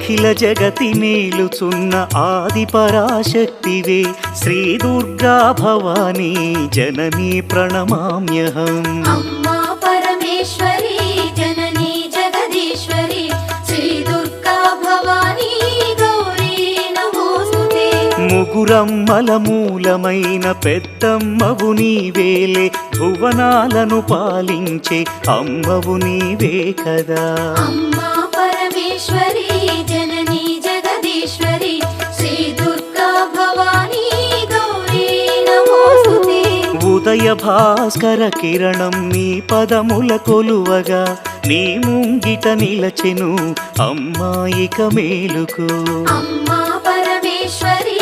అఖిల జగతి నేలుచున్న ఆది పరాశక్తివే శ్రీ దుర్గా భవానీ జననీ ప్రణమామ్యహం. అమ్మా పరమేశ్వరి జననీ జగదీశ్వరి శ్రీ దుర్గా భవానీ గౌరీ నమోస్తుతే. ముగురమ్మల మూలమైన పెద్దమ్మవు నీవేలే భువనాలను పాలించే అమ్మవు నీవే కదా. అమ్మా పరమేశ్వరి జననీ జగదీశ్వరి శ్రీ దుర్గా భవానీ గౌరీ నమోస్తుతే. ఉదయ భాస్కర కిరణం నీ పదముల కొలువగా నీ ముంగిట నిలచెను అమ్మాయిక మేలుకు. అమ్మా పరమేశ్వరి